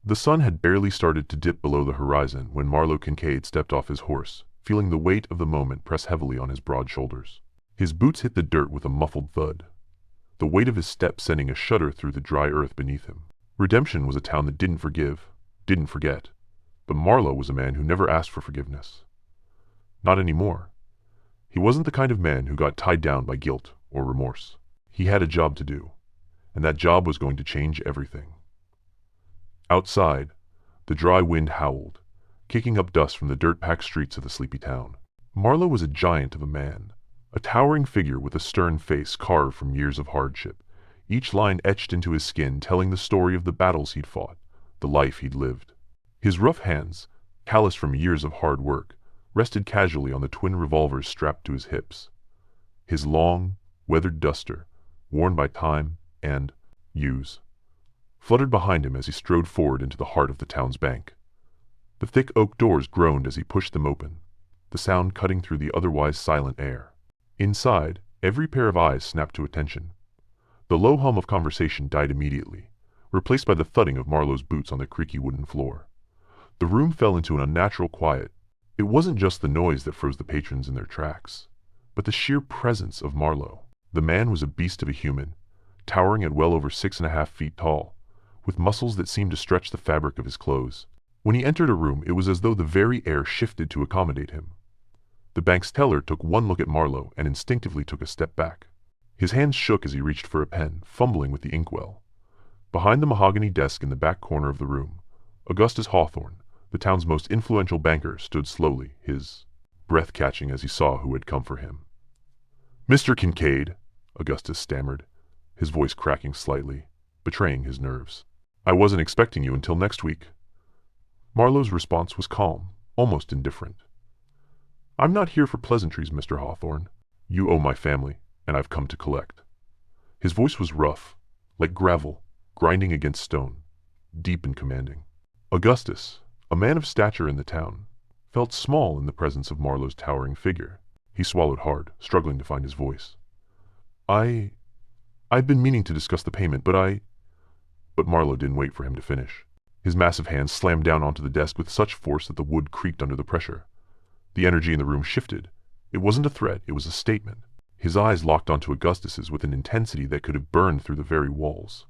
The sun had barely started to dip below the horizon when Marlowe Kincaid stepped off his horse, feeling the weight of the moment press heavily on his broad shoulders. His boots hit the dirt with a muffled thud, the weight of his step sending a shudder through the dry earth beneath him. Redemption was a town that didn't forgive, didn't forget, but Marlowe was a man who never asked for forgiveness. Not anymore. He wasn't the kind of man who got tied down by guilt or remorse. He had a job to do, and that job was going to change everything. Outside, the dry wind howled, kicking up dust from the dirt-packed streets of the sleepy town. Marlowe was a giant of a man, a towering figure with a stern face carved from years of hardship, each line etched into his skin telling the story of the battles he'd fought, the life he'd lived. His rough hands, calloused from years of hard work, rested casually on the twin revolvers strapped to his hips. His long, weathered duster, worn by time and use, fluttered behind him as he strode forward into the heart of the town's bank. The thick oak doors groaned as he pushed them open, the sound cutting through the otherwise silent air. Inside, every pair of eyes snapped to attention. The low hum of conversation died immediately, replaced by the thudding of Marlowe's boots on the creaky wooden floor. The room fell into an unnatural quiet. It wasn't just the noise that froze the patrons in their tracks, but the sheer presence of Marlowe. The man was a beast of a human, towering at well over 6.5 feet tall, with muscles that seemed to stretch the fabric of his clothes. When he entered a room, it was as though the very air shifted to accommodate him. The bank's teller took one look at Marlowe and instinctively took a step back. His hands shook as he reached for a pen, fumbling with the inkwell. Behind the mahogany desk in the back corner of the room, Augustus Hawthorne, the town's most influential banker, stood slowly, his breath catching as he saw who had come for him. "Mr. Kincaid," Augustus stammered, his voice cracking slightly, betraying his nerves. "I wasn't expecting you until next week." Marlowe's response was calm, almost indifferent. "I'm not here for pleasantries, Mr. Hawthorne. You owe my family, and I've come to collect." His voice was rough, like gravel, grinding against stone, deep and commanding. Augustus, a man of stature in the town, felt small in the presence of Marlowe's towering figure. He swallowed hard, struggling to find his voice. I've been meaning to discuss the payment, But Marlowe didn't wait for him to finish. His massive hands slammed down onto the desk with such force that the wood creaked under the pressure. The energy in the room shifted. It wasn't a threat, it was a statement. His eyes locked onto Augustus's with an intensity that could have burned through the very walls.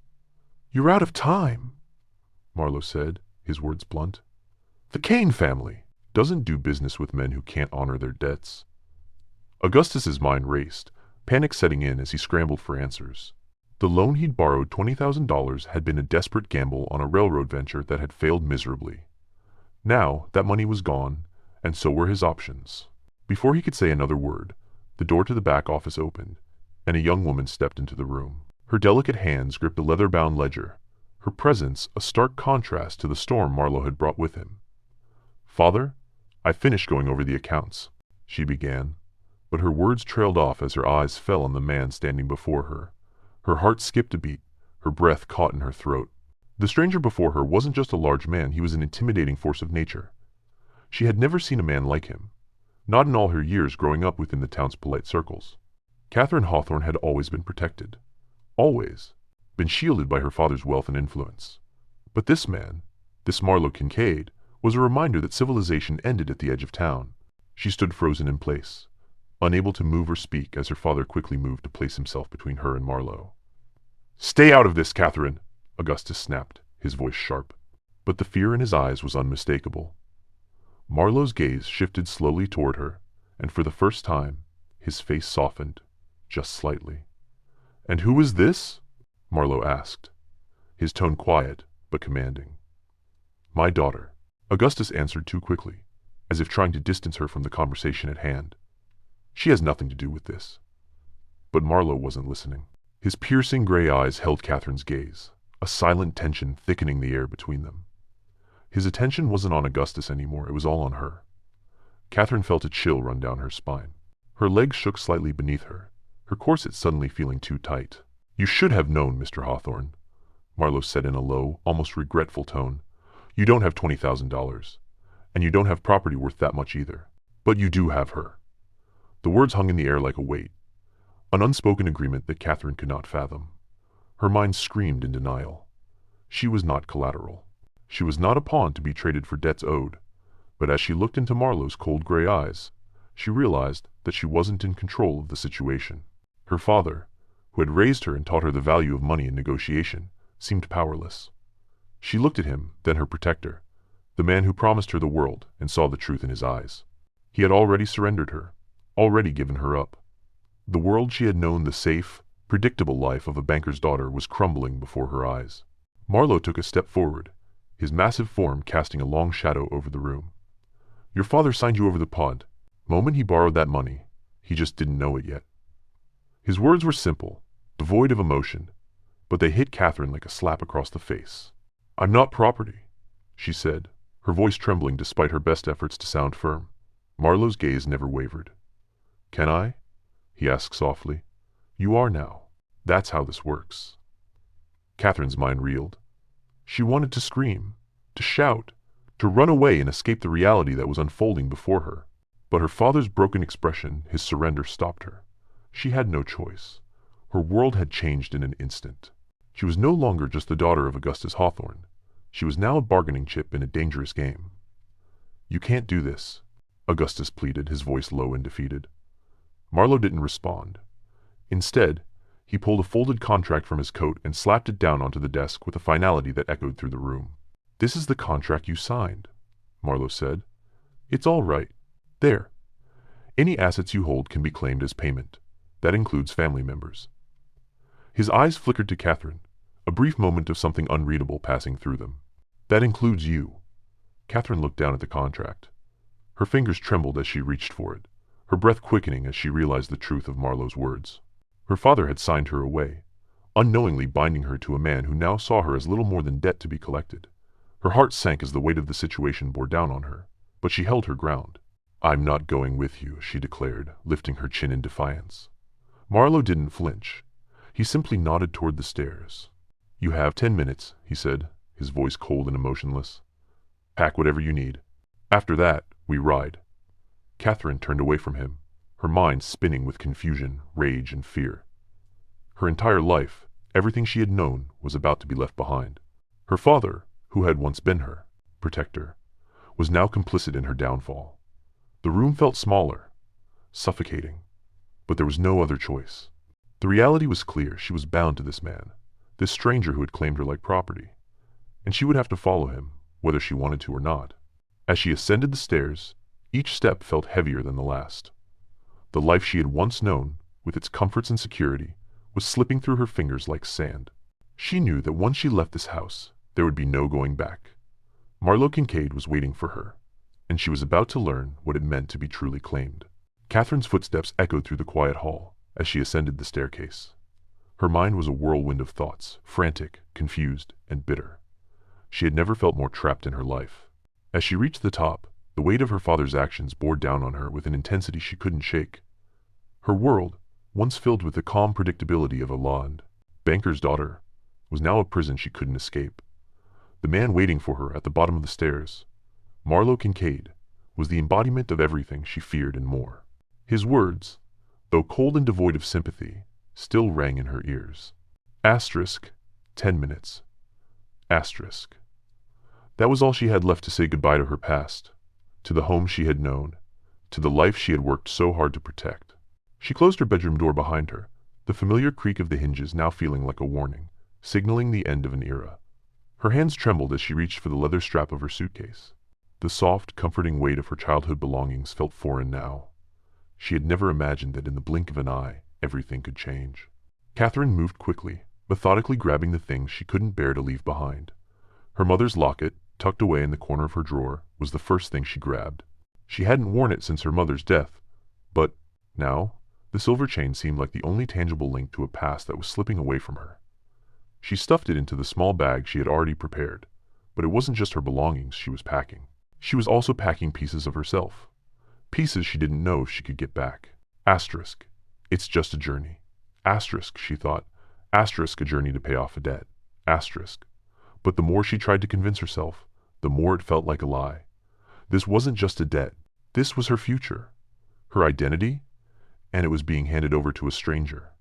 "You're out of time," Marlowe said, his words blunt. "The Kane family doesn't do business with men who can't honor their debts." Augustus's mind raced, panic setting in as he scrambled for answers. The loan he'd borrowed, $20,000, had been a desperate gamble on a railroad venture that had failed miserably. Now, that money was gone, and so were his options. Before he could say another word, the door to the back office opened, and a young woman stepped into the room. Her delicate hands gripped a leather-bound ledger, her presence a stark contrast to the storm Marlowe had brought with him. "Father, I finished going over the accounts," she began, but her words trailed off as her eyes fell on the man standing before her. Her heart skipped a beat, her breath caught in her throat. The stranger before her wasn't just a large man, he was an intimidating force of nature. She had never seen a man like him, not in all her years growing up within the town's polite circles. Catherine Hawthorne had always been protected. Always. Been shielded by her father's wealth and influence. But this man, this Marlowe Kincaid, was a reminder that civilization ended at the edge of town. She stood frozen in place, unable to move or speak as her father quickly moved to place himself between her and Marlowe. "Stay out of this, Catherine," Augustus snapped, his voice sharp. But the fear in his eyes was unmistakable. Marlowe's gaze shifted slowly toward her, and for the first time, his face softened, just slightly. "And who is this?" Marlowe asked, his tone quiet but commanding. "My daughter," Augustus answered too quickly, as if trying to distance her from the conversation at hand. "She has nothing to do with this." But Marlowe wasn't listening. His piercing gray eyes held Catherine's gaze, a silent tension thickening the air between them. His attention wasn't on Augustus anymore, it was all on her. Catherine felt a chill run down her spine. Her legs shook slightly beneath her, her corset suddenly feeling too tight. "You should have known, Mr. Hawthorne," Marlowe said in a low, almost regretful tone. "You don't have $20,000, and you don't have property worth that much either. But you do have her." The words hung in the air like a weight, an unspoken agreement that Catherine could not fathom. Her mind screamed in denial. She was not collateral. She was not a pawn to be traded for debts owed, but as she looked into Marlowe's cold gray eyes, she realized that she wasn't in control of the situation. Her father, who had raised her and taught her the value of money and negotiation, seemed powerless. She looked at him, then her protector, the man who promised her the world, and saw the truth in his eyes. He had already surrendered her, already given her up. The world she had known, the safe, predictable life of a banker's daughter, was crumbling before her eyes. Marlowe took a step forward, his massive form casting a long shadow over the room. "Your father signed you over the pond. Moment he borrowed that money, he just didn't know it yet." His words were simple, devoid of emotion, but they hit Catherine like a slap across the face. "I'm not property," she said, her voice trembling despite her best efforts to sound firm. Marlowe's gaze never wavered. "Can I?" he asked softly. "You are now. That's how this works." Catherine's mind reeled. She wanted to scream, to shout, to run away and escape the reality that was unfolding before her. But her father's broken expression, his surrender, stopped her. She had no choice. Her world had changed in an instant. She was no longer just the daughter of Augustus Hawthorne. She was now a bargaining chip in a dangerous game. "You can't do this," Augustus pleaded, his voice low and defeated. Marlowe didn't respond. Instead, he pulled a folded contract from his coat and slapped it down onto the desk with a finality that echoed through the room. "This is the contract you signed," Marlowe said. "It's all right. There. Any assets you hold can be claimed as payment. That includes family members." His eyes flickered to Catherine, a brief moment of something unreadable passing through them. "That includes you." Catherine looked down at the contract. Her fingers trembled as she reached for it, her breath quickening as she realized the truth of Marlowe's words. Her father had signed her away, unknowingly binding her to a man who now saw her as little more than debt to be collected. Her heart sank as the weight of the situation bore down on her, but she held her ground. "I'm not going with you," she declared, lifting her chin in defiance. Marlowe didn't flinch. He simply nodded toward the stairs. "You have 10 minutes, he said, his voice cold and emotionless. "Pack whatever you need. After that, we ride." Catherine turned away from him, her mind spinning with confusion, rage, and fear. Her entire life, everything she had known, was about to be left behind. Her father, who had once been her protector, was now complicit in her downfall. The room felt smaller, suffocating, but there was no other choice. The reality was clear. She was bound to this man, this stranger who had claimed her like property, and she would have to follow him, whether she wanted to or not. As she ascended the stairs, each step felt heavier than the last. The life she had once known, with its comforts and security, was slipping through her fingers like sand. She knew that once she left this house, there would be no going back. Marlowe Kincaid was waiting for her, and she was about to learn what it meant to be truly claimed. Catherine's footsteps echoed through the quiet hall as she ascended the staircase. Her mind was a whirlwind of thoughts, frantic, confused, and bitter. She had never felt more trapped in her life. As she reached the top, the weight of her father's actions bore down on her with an intensity she couldn't shake. Her world, once filled with the calm predictability of a law and banker's daughter, was now a prison she couldn't escape. The man waiting for her at the bottom of the stairs, Marlowe Kincaid, was the embodiment of everything she feared and more. His words, though cold and devoid of sympathy, still rang in her ears. Asterisk, 10 minutes. Asterisk. That was all she had left to say goodbye to her past, to the home she had known, to the life she had worked so hard to protect. She closed her bedroom door behind her, the familiar creak of the hinges now feeling like a warning, signaling the end of an era. Her hands trembled as she reached for the leather strap of her suitcase. The soft, comforting weight of her childhood belongings felt foreign now. She had never imagined that in the blink of an eye, everything could change. Catherine moved quickly, methodically grabbing the things she couldn't bear to leave behind. Her mother's locket, tucked away in the corner of her drawer, was the first thing she grabbed. She hadn't worn it since her mother's death, but now, the silver chain seemed like the only tangible link to a past that was slipping away from her. She stuffed it into the small bag she had already prepared, but it wasn't just her belongings she was packing. She was also packing pieces of herself. Pieces she didn't know she could get back. Asterisk. It's just a journey. Asterisk, she thought. Asterisk, a journey to pay off a debt. Asterisk. But the more she tried to convince herself, the more it felt like a lie. This wasn't just a debt. This was her future, her identity, and it was being handed over to a stranger.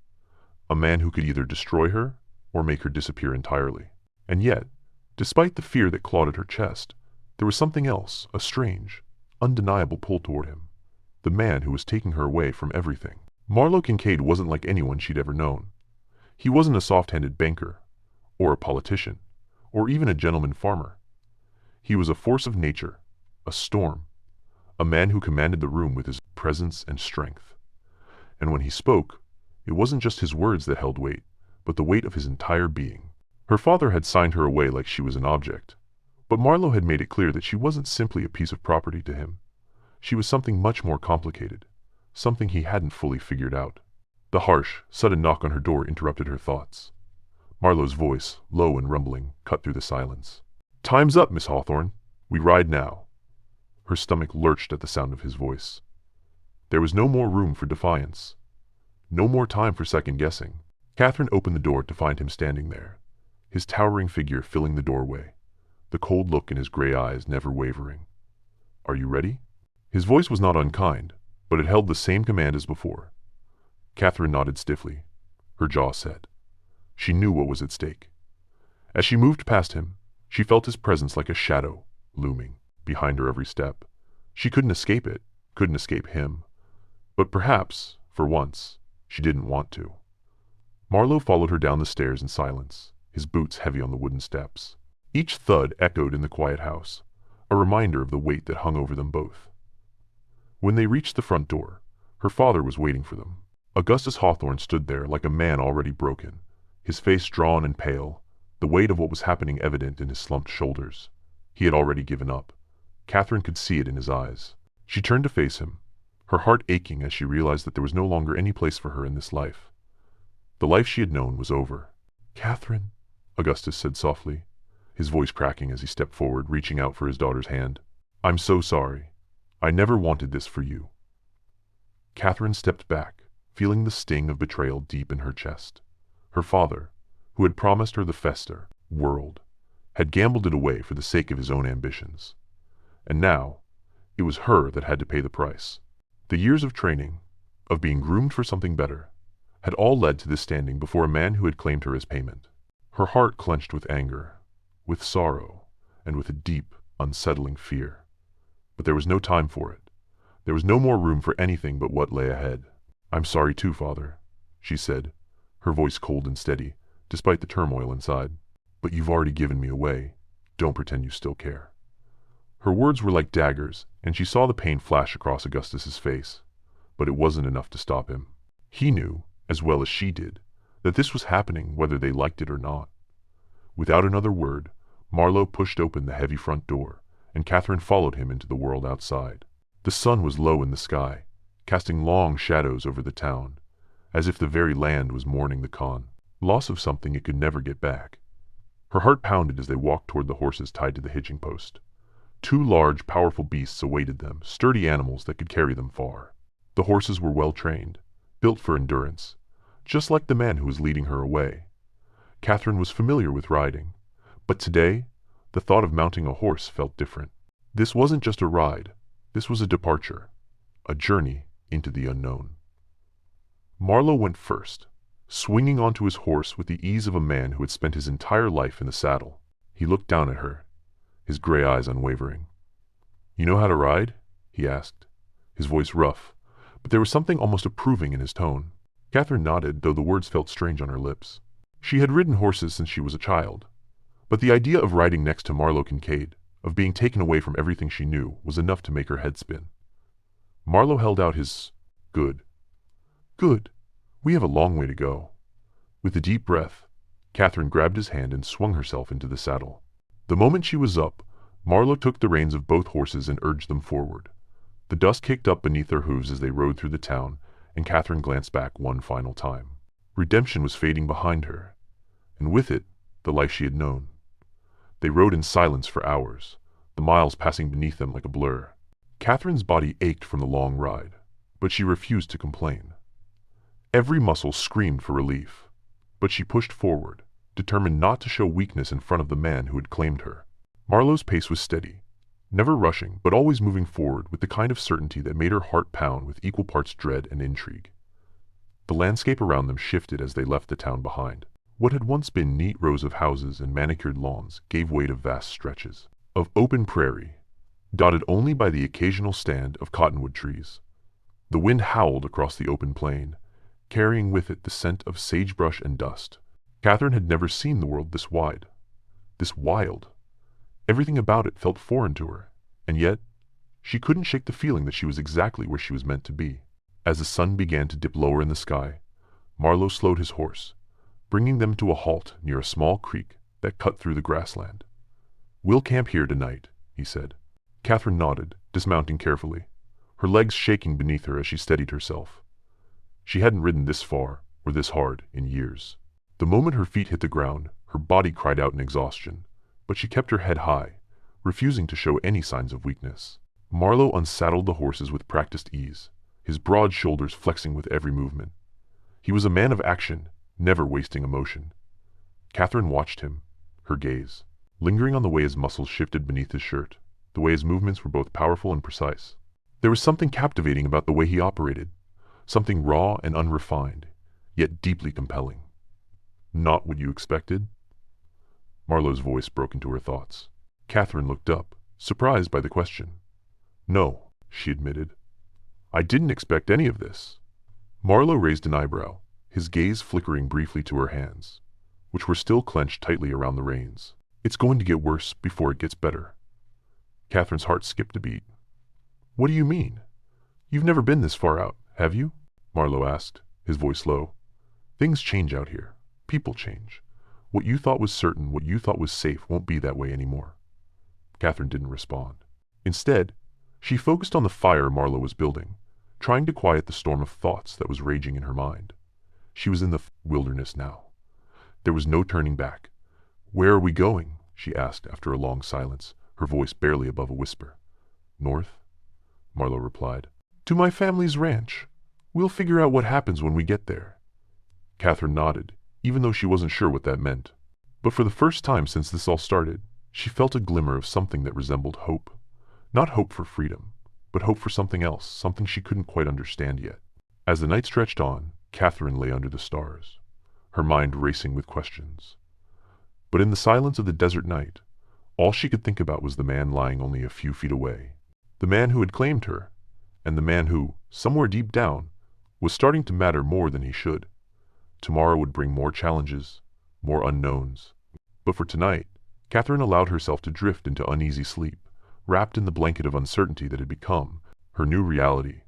A man who could either destroy her or make her disappear entirely. And yet, Despite the fear that clawed at her chest, there was something else, a strange, undeniable pull toward him. The man who was taking her away from everything. Marlowe Kincaid wasn't like anyone she'd ever known. He wasn't a soft-handed banker, or a politician, or even a gentleman farmer. He was a force of nature, a storm, a man who commanded the room with his presence and strength. And when he spoke, it wasn't just his words that held weight, but the weight of his entire being. Her father had signed her away like she was an object, but Marlowe had made it clear that she wasn't simply a piece of property to him. She was something much more complicated, something he hadn't fully figured out. The harsh, sudden knock on her door interrupted her thoughts. Marlowe's voice, low and rumbling, cut through the silence. "Time's up, Miss Hawthorne. We ride now." Her stomach lurched at the sound of his voice. There was no more room for defiance. No more time for second-guessing. Catherine opened the door to find him standing there, his towering figure filling the doorway, the cold look in his gray eyes never wavering. "Are you ready?" His voice was not unkind, but it held the same command as before. Catherine nodded stiffly, her jaw set. She knew what was at stake. As she moved past him, she felt his presence like a shadow, looming, behind her every step. She couldn't escape it, couldn't escape him. But perhaps, for once, she didn't want to. Marlowe followed her down the stairs in silence, his boots heavy on the wooden steps. Each thud echoed in the quiet house, a reminder of the weight that hung over them both. When they reached the front door, her father was waiting for them. Augustus Hawthorne stood there like a man already broken, his face drawn and pale, the weight of what was happening evident in his slumped shoulders. He had already given up. Catherine could see it in his eyes. She turned to face him, her heart aching as she realized that there was no longer any place for her in this life. The life she had known was over. "Catherine," Augustus said softly, his voice cracking as he stepped forward, reaching out for his daughter's hand. "I'm so sorry. I never wanted this for you." Catherine stepped back, feeling the sting of betrayal deep in her chest. Her father, who had promised her the festa world, had gambled it away for the sake of his own ambitions. And now, it was her that had to pay the price. The years of training, of being groomed for something better, had all led to this standing before a man who had claimed her as payment. Her heart clenched with anger, with sorrow, and with a deep, unsettling fear. But there was no time for it. There was no more room for anything but what lay ahead. "I'm sorry too, Father," she said, her voice cold and steady, despite the turmoil inside. "But you've already given me away. Don't pretend you still care." Her words were like daggers, and she saw the pain flash across Augustus's face. But it wasn't enough to stop him. He knew, as well as she did, that this was happening whether they liked it or not. Without another word, Marlowe pushed open the heavy front door, and Catherine followed him into the world outside. The sun was low in the sky, casting long shadows over the town, as if the very land was mourning the loss of something it could never get back. Her heart pounded as they walked toward the horses tied to the hitching post. Two large, powerful beasts awaited them, sturdy animals that could carry them far. The horses were well trained, built for endurance, just like the man who was leading her away. Catherine was familiar with riding, but today, the thought of mounting a horse felt different. This wasn't just a ride, this was a departure, a journey into the unknown. Marlowe went first, swinging onto his horse with the ease of a man who had spent his entire life in the saddle. He looked down at her, his gray eyes unwavering. "You know how to ride?" he asked, his voice rough, but there was something almost approving in his tone. Catherine nodded, though the words felt strange on her lips. She had ridden horses since she was a child, but the idea of riding next to Marlowe Kincaid, of being taken away from everything she knew, was enough to make her head spin. Marlowe held out his "Good. Good. We have a long way to go." With a deep breath, Catherine grabbed his hand and swung herself into the saddle. The moment she was up, Marlowe took the reins of both horses and urged them forward. The dust kicked up beneath their hooves as they rode through the town, and Catherine glanced back one final time. Redemption was fading behind her, and with it, the life she had known. They rode in silence for hours, the miles passing beneath them like a blur. Catherine's body ached from the long ride, but she refused to complain. Every muscle screamed for relief, but she pushed forward, determined not to show weakness in front of the man who had claimed her. Marlowe's pace was steady, never rushing, but always moving forward with the kind of certainty that made her heart pound with equal parts dread and intrigue. The landscape around them shifted as they left the town behind. What had once been neat rows of houses and manicured lawns gave way to vast stretches of open prairie, dotted only by the occasional stand of cottonwood trees. The wind howled across the open plain, carrying with it the scent of sagebrush and dust. Catherine had never seen the world this wide, this wild. Everything about it felt foreign to her, and yet she couldn't shake the feeling that she was exactly where she was meant to be. As the sun began to dip lower in the sky, Marlowe slowed his horse, bringing them to a halt near a small creek that cut through the grassland. "We'll camp here tonight," he said. Catherine nodded, dismounting carefully, her legs shaking beneath her as she steadied herself. She hadn't ridden this far, or this hard, in years. The moment her feet hit the ground, her body cried out in exhaustion, but she kept her head high, refusing to show any signs of weakness. Marlowe unsaddled the horses with practiced ease, his broad shoulders flexing with every movement. He was a man of action, never wasting emotion. Catherine watched him, her gaze, lingering on the way his muscles shifted beneath his shirt, the way his movements were both powerful and precise. There was something captivating about the way he operated, something raw and unrefined, yet deeply compelling. "Not what you expected?" Marlowe's voice broke into her thoughts. Catherine looked up, surprised by the question. "No," she admitted. "I didn't expect any of this." Marlowe raised an eyebrow, his gaze flickering briefly to her hands, which were still clenched tightly around the reins. "It's going to get worse before it gets better." Catherine's heart skipped a beat. "What do you mean? You've never been this far out, have you?" Marlowe asked, his voice low. "Things change out here. People change. What you thought was certain, what you thought was safe, won't be that way anymore." Catherine didn't respond. Instead, she focused on the fire Marlowe was building, trying to quiet the storm of thoughts that was raging in her mind. She was in the wilderness now. There was no turning back. "Where are we going?" she asked after a long silence, her voice barely above a whisper. "North," Marlowe replied. "To my family's ranch. We'll figure out what happens when we get there." Catherine nodded, even though she wasn't sure what that meant. But for the first time since this all started, she felt a glimmer of something that resembled hope. Not hope for freedom, but hope for something else, something she couldn't quite understand yet. As the night stretched on, Catherine lay under the stars, her mind racing with questions. But in the silence of the desert night, all she could think about was the man lying only a few feet away. The man who had claimed her, and the man who, somewhere deep down, was starting to matter more than he should. Tomorrow would bring more challenges, more unknowns. But for tonight, Catherine allowed herself to drift into uneasy sleep, wrapped in the blanket of uncertainty that had become her new reality.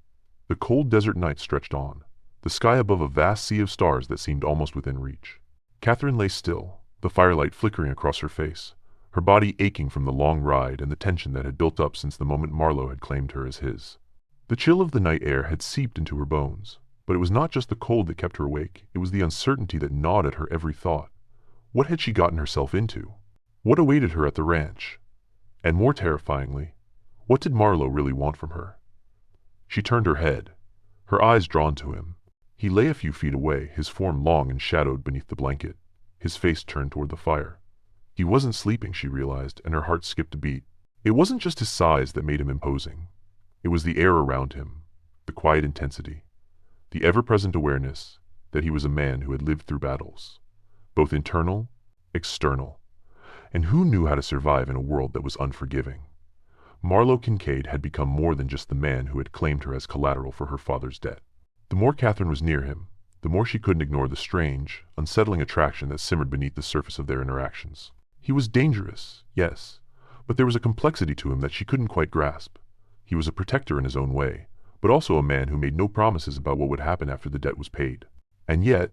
The cold desert night stretched on, the sky above a vast sea of stars that seemed almost within reach. Catherine lay still, the firelight flickering across her face, her body aching from the long ride and the tension that had built up since the moment Marlowe had claimed her as his. The chill of the night air had seeped into her bones, but it was not just the cold that kept her awake, it was the uncertainty that gnawed at her every thought. What had she gotten herself into? What awaited her at the ranch? And more terrifyingly, what did Marlowe really want from her? She turned her head, her eyes drawn to him. He lay a few feet away, his form long and shadowed beneath the blanket, his face turned toward the fire. He wasn't sleeping, she realized, and her heart skipped a beat. It wasn't just his size that made him imposing. It was the air around him, the quiet intensity, the ever-present awareness that he was a man who had lived through battles, both internal, external, and who knew how to survive in a world that was unforgiving. Marlowe Kincaid had become more than just the man who had claimed her as collateral for her father's debt. The more Catherine was near him, the more she couldn't ignore the strange, unsettling attraction that simmered beneath the surface of their interactions. He was dangerous, yes, but there was a complexity to him that she couldn't quite grasp. He was a protector in his own way, but also a man who made no promises about what would happen after the debt was paid. And yet,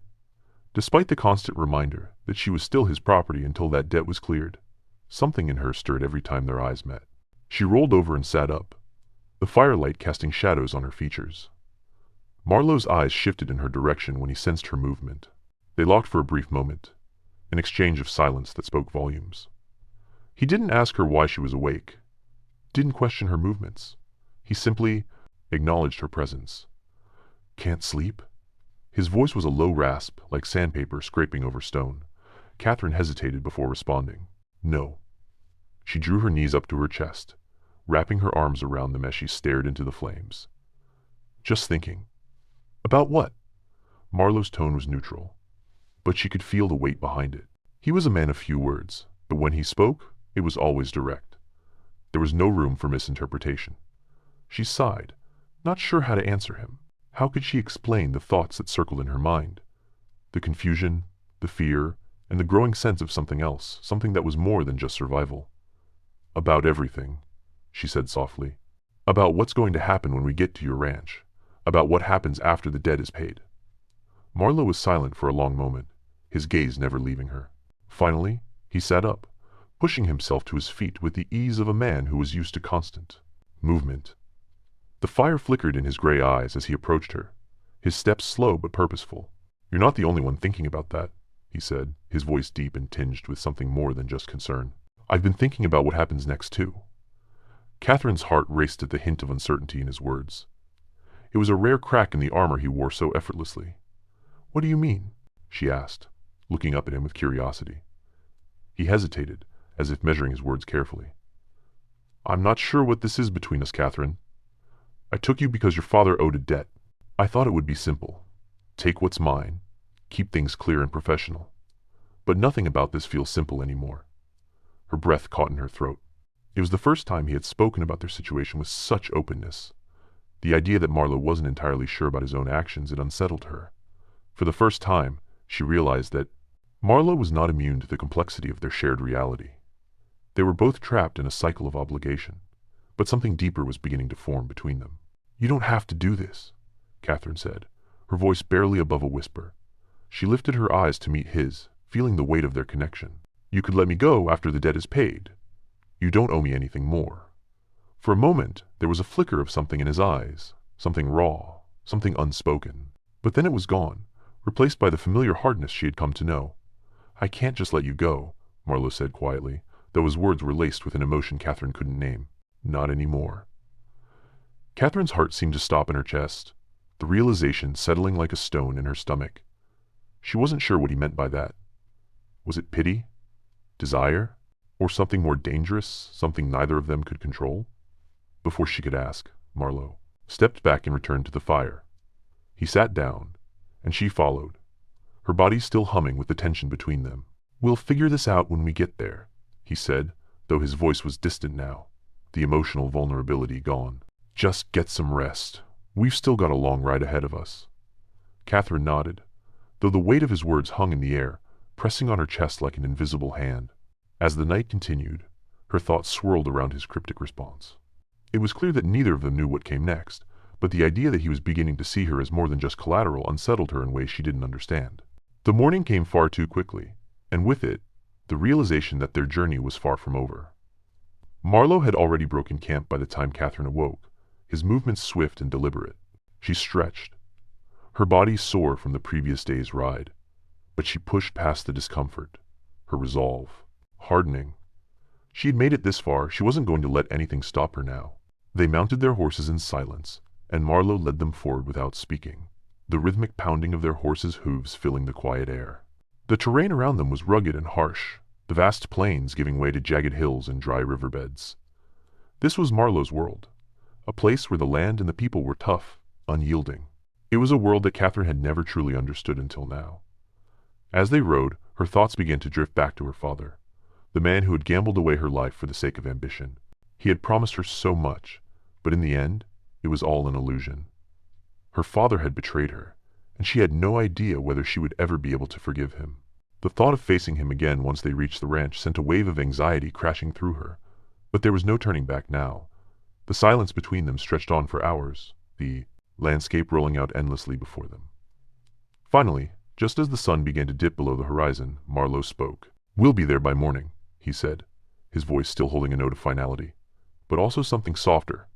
despite the constant reminder that she was still his property until that debt was cleared, something in her stirred every time their eyes met. She rolled over and sat up, the firelight casting shadows on her features. Marlowe's eyes shifted in her direction when he sensed her movement. They locked for a brief moment, an exchange of silence that spoke volumes. He didn't ask her why she was awake, didn't question her movements. He simply acknowledged her presence. "Can't sleep?" His voice was a low rasp, like sandpaper scraping over stone. Catherine hesitated before responding. "No." She drew her knees up to her chest, wrapping her arms around them as she stared into the flames. "Just thinking." "About what?" Marlowe's tone was neutral. but she could feel the weight behind it. He was a man of few words, but when he spoke, it was always direct. There was no room for misinterpretation. She sighed, not sure how to answer him. How could she explain the thoughts that circled in her mind? The confusion, the fear, and the growing sense of something else, something that was more than just survival. About everything, she said softly. About what's going to happen when we get to your ranch. About what happens after the debt is paid. Marlowe was silent for a long moment, his gaze never leaving her. Finally, he sat up, pushing himself to his feet with the ease of a man who was used to constant movement. The fire flickered in his gray eyes as he approached her, his steps slow but purposeful. "You're not the only one thinking about that," he said, his voice deep and tinged with something more than just concern. "I've been thinking about what happens next, too." Catherine's heart raced at the hint of uncertainty in his words. It was a rare crack in the armor he wore so effortlessly. "What do you mean?" she asked, looking up at him with curiosity. He hesitated, as if measuring his words carefully. "I'm not sure what this is between us, Catherine. I took you because your father owed a debt. I thought it would be simple. Take what's mine, keep things clear and professional. But nothing about this feels simple anymore." Her breath caught in her throat. It was the first time he had spoken about their situation with such openness. The idea that Marlowe wasn't entirely sure about his own actions had unsettled her. For the first time, she realized that Marlowe was not immune to the complexity of their shared reality. They were both trapped in a cycle of obligation, but something deeper was beginning to form between them. "You don't have to do this," Catherine said, her voice barely above a whisper. She lifted her eyes to meet his, feeling the weight of their connection. "You could let me go after the debt is paid. You don't owe me anything more." For a moment, there was a flicker of something in his eyes, something raw, something unspoken. But then it was gone, replaced by the familiar hardness she had come to know. "I can't just let you go," Marlowe said quietly, though his words were laced with an emotion Catherine couldn't name. "Not anymore." Catherine's heart seemed to stop in her chest, the realization settling like a stone in her stomach. She wasn't sure what he meant by that. Was it pity? Desire? Or something more dangerous, something neither of them could control? Before she could ask, Marlowe stepped back and returned to the fire. He sat down, and she followed, her body still humming with the tension between them. "We'll figure this out when we get there," he said, though his voice was distant now, the emotional vulnerability gone. "Just get some rest. We've still got a long ride ahead of us." Catherine nodded, though the weight of his words hung in the air, pressing on her chest like an invisible hand. As the night continued, her thoughts swirled around his cryptic response. It was clear that neither of them knew what came next, but the idea that he was beginning to see her as more than just collateral unsettled her in ways she didn't understand. The morning came far too quickly, and with it, the realization that their journey was far from over. Marlowe had already broken camp by the time Catherine awoke, his movements swift and deliberate. She stretched, her body sore from the previous day's ride, but she pushed past the discomfort, her resolve hardening. She had made it this far, she wasn't going to let anything stop her now. They mounted their horses in silence, and Marlowe led them forward without speaking, the rhythmic pounding of their horses' hooves filling the quiet air. The terrain around them was rugged and harsh, the vast plains giving way to jagged hills and dry riverbeds. This was Marlowe's world, a place where the land and the people were tough, unyielding. It was a world that Catherine had never truly understood until now. As they rode, her thoughts began to drift back to her father, the man who had gambled away her life for the sake of ambition. He had promised her so much, but in the end, it was all an illusion. Her father had betrayed her, and she had no idea whether she would ever be able to forgive him. The thought of facing him again once they reached the ranch sent a wave of anxiety crashing through her, but there was no turning back now. The silence between them stretched on for hours, the landscape rolling out endlessly before them. Finally, just as the sun began to dip below the horizon, Marlowe spoke. "We'll be there by morning," he said, his voice still holding a note of finality, but also something softer,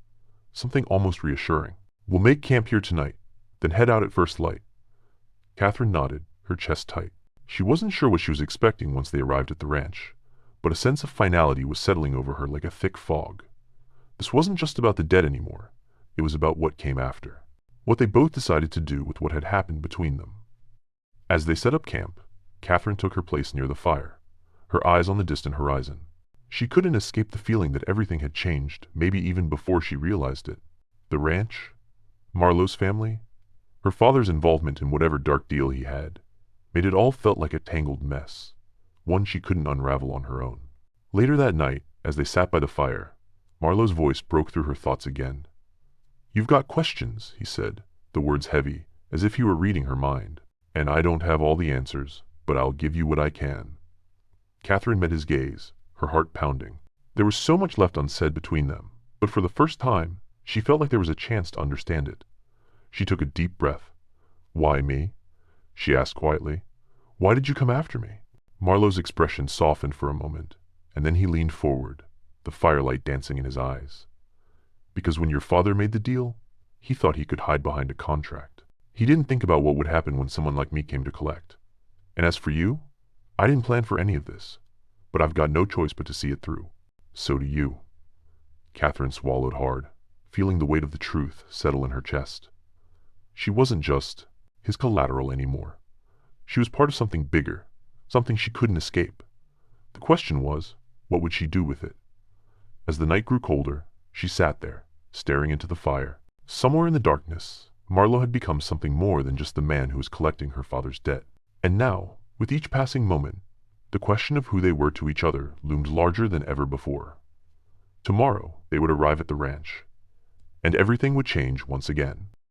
something almost reassuring. "We'll make camp here tonight, then head out at first light." Catherine nodded, her chest tight. She wasn't sure what she was expecting once they arrived at the ranch, but a sense of finality was settling over her like a thick fog. This wasn't just about the dead anymore, it was about what came after, what they both decided to do with what had happened between them. As they set up camp, Catherine took her place near the fire, her eyes on the distant horizon. She couldn't escape the feeling that everything had changed, maybe even before she realized it. The ranch, Marlowe's family, her father's involvement in whatever dark deal he had. made it all felt like a tangled mess, one she couldn't unravel on her own. Later that night, as they sat by the fire, Marlowe's voice broke through her thoughts again. "You've got questions," he said, the words heavy, as if he were reading her mind. "And I don't have all the answers, but I'll give you what I can." Catherine met his gaze, her heart pounding. There was so much left unsaid between them, but for the first time, she felt like there was a chance to understand it. She took a deep breath. "Why me?" she asked quietly. "Why did you come after me?" Marlowe's expression softened for a moment, and then he leaned forward, the firelight dancing in his eyes. "Because when your father made the deal, he thought he could hide behind a contract. He didn't think about what would happen when someone like me came to collect. And as for you, I didn't plan for any of this, but I've got no choice but to see it through. So do you." Catherine swallowed hard, feeling the weight of the truth settle in her chest. She wasn't just his collateral anymore. She was part of something bigger, something she couldn't escape. The question was, what would she do with it? As the night grew colder, she sat there, staring into the fire. Somewhere in the darkness, Marlowe had become something more than just the man who was collecting her father's debt. And now, with each passing moment, the question of who they were to each other loomed larger than ever before. Tomorrow, they would arrive at the ranch, and everything would change once again.